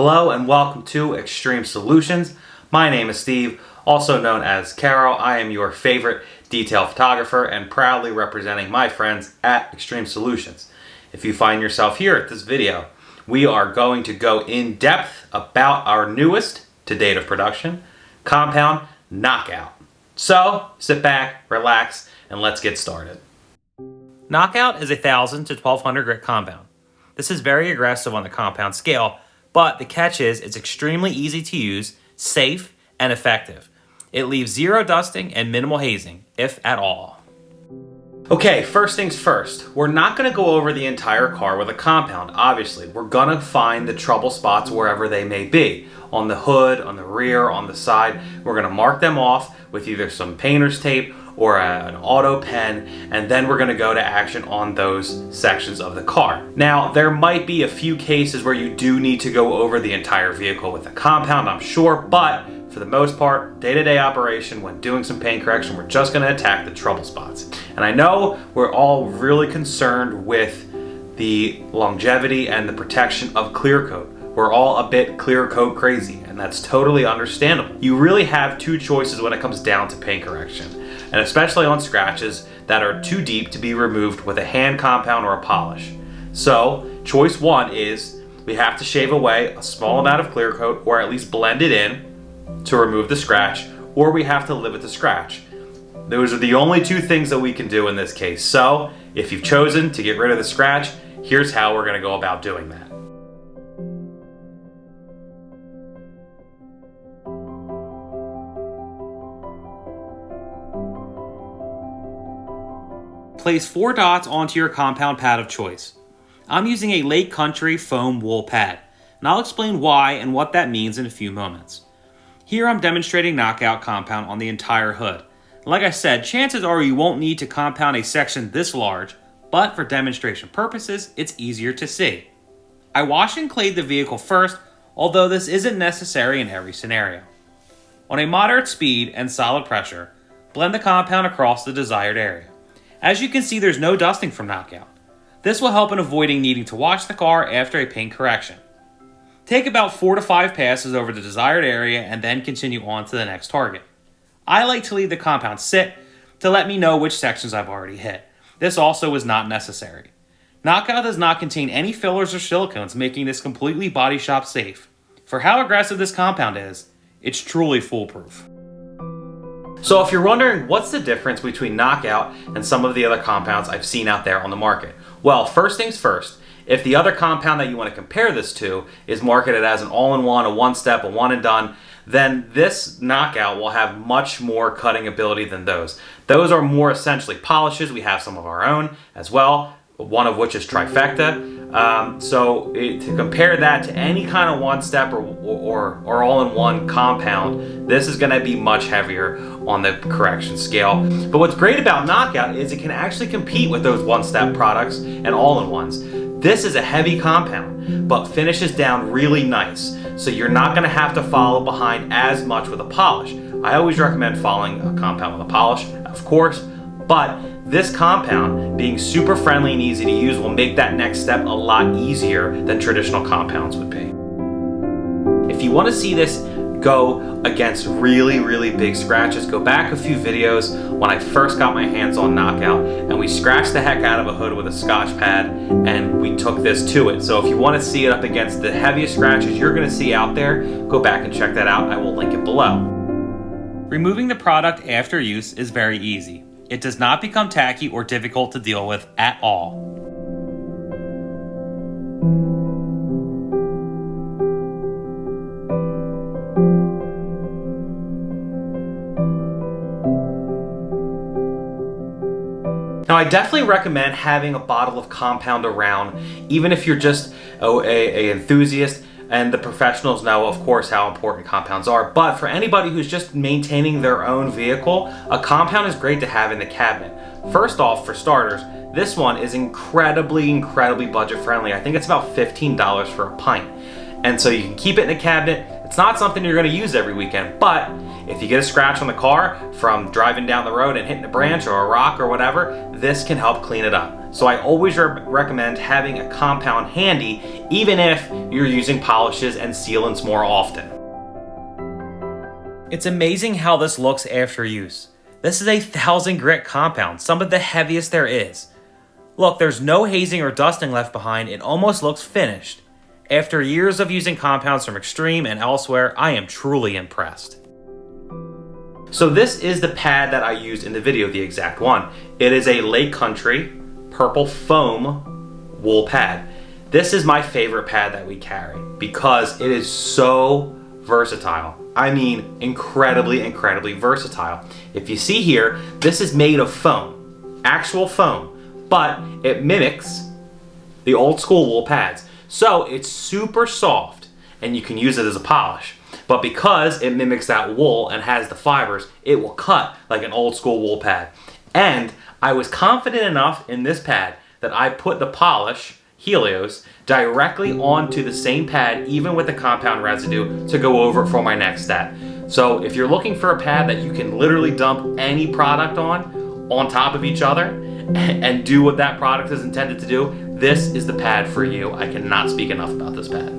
Hello and welcome to Xtreme Solutions. My name is Steve, also known as Caro. I am your favorite detail photographer and proudly representing my friends at Xtreme Solutions. If you find yourself here at this video, we are going to go in depth about our newest to date of production compound Knockout. So sit back, relax, and let's get started. Knockout is a 1,000 to 1,200 grit compound. This is very aggressive on the compound scale, but the catch is it's extremely easy to use, safe, and effective. It leaves zero dusting and minimal hazing, if at all. Okay, first things first. We're not going to go over the entire car with a compound, obviously. We're going to find the trouble spots wherever they may be. On the hood, on the rear, on the side. We're going to mark them off with either some painter's tape or an auto pen, and then we're going to go to action on those sections of the car. Now, there might be a few cases where you do need to go over the entire vehicle with a compound, I'm sure, but for the most part, day-to-day operation, when doing some paint correction, we're just going to attack the trouble spots. And I know we're all really concerned with the longevity and the protection of clear coat. We're all a bit clear coat crazy, and that's totally understandable. You really have two choices when it comes down to paint correction, and especially on scratches that are too deep to be removed with a hand compound or a polish. So, choice one is we have to shave away a small amount of clear coat, or at least blend it in to remove the scratch, or we have to live with the scratch. Those are the only two things that we can do in this case. So, if you've chosen to get rid of the scratch, here's how we're going to go about doing that. Place 4 dots onto your compound pad of choice. I'm using a Lake Country foam wool pad, and I'll explain why and what that means in a few moments. Here I'm demonstrating Knockout compound on the entire hood. Like I said, chances are you won't need to compound a section this large, but for demonstration purposes, it's easier to see. I wash and clayed the vehicle first, although this isn't necessary in every scenario. On a moderate speed and solid pressure, blend the compound across the desired area. As you can see, there's no dusting from Knockout. This will help in avoiding needing to wash the car after a paint correction. Take about 4 to 5 passes over the desired area and then continue on to the next target. I like to leave the compound sit to let me know which sections I've already hit. This also is not necessary. Knockout does not contain any fillers or silicones, making this completely body shop safe. For how aggressive this compound is, it's truly foolproof. So if you're wondering what's the difference between Knockout and some of the other compounds I've seen out there on the market, well, first things first, if the other compound that you want to compare this to is marketed as an all-in-one, a one-step, a one-and-done, then this Knockout will have much more cutting ability than those. Those are more essentially polishes. We have some of our own as well, one of which is Trifecta. To compare that to any kind of one-step or all-in-one compound, this is going to be much heavier on the correction scale. But what's great about Knockout is it can actually compete with those one-step products and all-in-ones. This is a heavy compound, but finishes down really nice, so you're not going to have to follow behind as much with a polish. I always recommend following a compound with a polish, of course, but this compound, being super friendly and easy to use, will make that next step a lot easier than traditional compounds would be. If you want to see this go against really, really big scratches, go back a few videos when I first got my hands on Knockout, and we scratched the heck out of a hood with a Scotch pad, and we took this to it. So if you want to see it up against the heaviest scratches you're going to see out there, go back and check that out. I will link it below. Removing the product after use is very easy. It does not become tacky or difficult to deal with at all. Now, I definitely recommend having a bottle of compound around, even if you're just an enthusiast, and the professionals know, of course, how important compounds are. But for anybody who's just maintaining their own vehicle, a compound is great to have in the cabinet. First off, for starters, this one is incredibly budget friendly. I think it's about $15 for a pint. And so you can keep it in the cabinet. It's not something you're going to use every weekend, but if you get a scratch on the car from driving down the road and hitting a branch or a rock or whatever, this can help clean it up. so I always recommend having a compound handy, even if you're using polishes and sealants more often. It's amazing how this looks after use. This is a 1000 grit compound, some of the heaviest there is. Look, there's no hazing or dusting left behind. It almost looks finished. After years of using compounds from Xtreme and elsewhere, I am truly impressed. So this is the pad that I used in the video, the exact one. It is a Lake Country purple foam wool pad. This is my favorite pad that we carry because it is so versatile. I mean, incredibly, incredibly versatile. If you see here, this is made of foam, actual foam, but it mimics the old school wool pads. So it's super soft and you can use it as a polish. But because it mimics that wool and has the fibers, it will cut like an old school wool pad. And I was confident enough in this pad that I put the polish, Helios, directly onto the same pad, even with the compound residue, to go over it for my next step. So if you're looking for a pad that you can literally dump any product on top of each other and do what that product is intended to do, this is the pad for you. I cannot speak enough about this pad.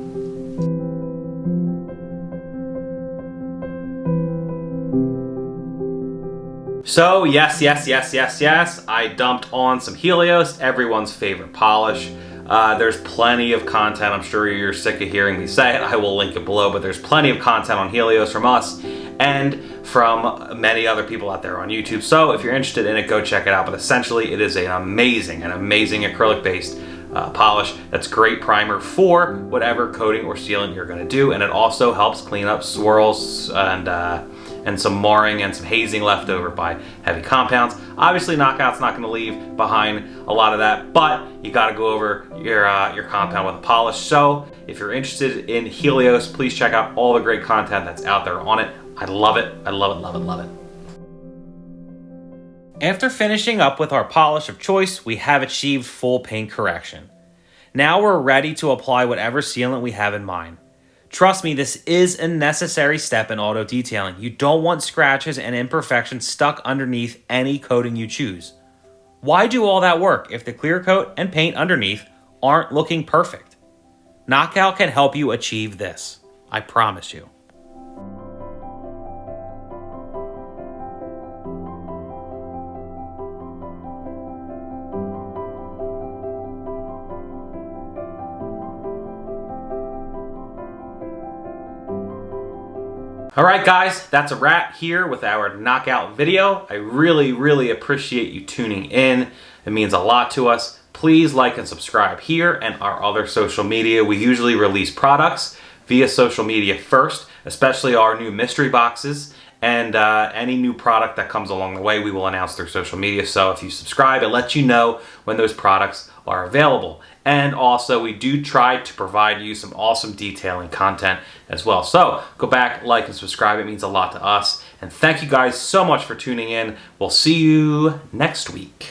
So yes, I dumped on some Helios, everyone's favorite polish. There's plenty of content. I'm sure you're sick of hearing me say it. I will link it below, but there's plenty of content on Helios from us and from many other people out there on YouTube. So if you're interested in it, go check it out. But essentially, it is an amazing acrylic-based polish that's great primer for whatever coating or sealant you're going to do, and it also helps clean up swirls and some marring and some hazing left over by heavy compounds. Obviously, Knockout's not going to leave behind a lot of that, but you got to go over your compound with a polish. So if you're interested in Helios, please check out all the great content that's out there on it. I love it. I love it, love it, love it. After finishing up with our polish of choice, we have achieved full paint correction. Now we're ready to apply whatever sealant we have in mind. Trust me, this is a necessary step in auto detailing. You don't want scratches and imperfections stuck underneath any coating you choose. Why do all that work if the clear coat and paint underneath aren't looking perfect? Knockout can help you achieve this. I promise you. Alright guys, that's a wrap here with our Knockout video. I really appreciate you tuning in. It means a lot to us. Please like and subscribe here and our other social media. We usually release products via social media first, especially our new mystery boxes, and any new product that comes along the way we will announce through social media. So if you subscribe, it lets you know when those products are available. And also, we do try to provide you some awesome detailing content as well. So go back, like, and subscribe. It means a lot to us. And thank you guys so much for tuning in. We'll see you next week.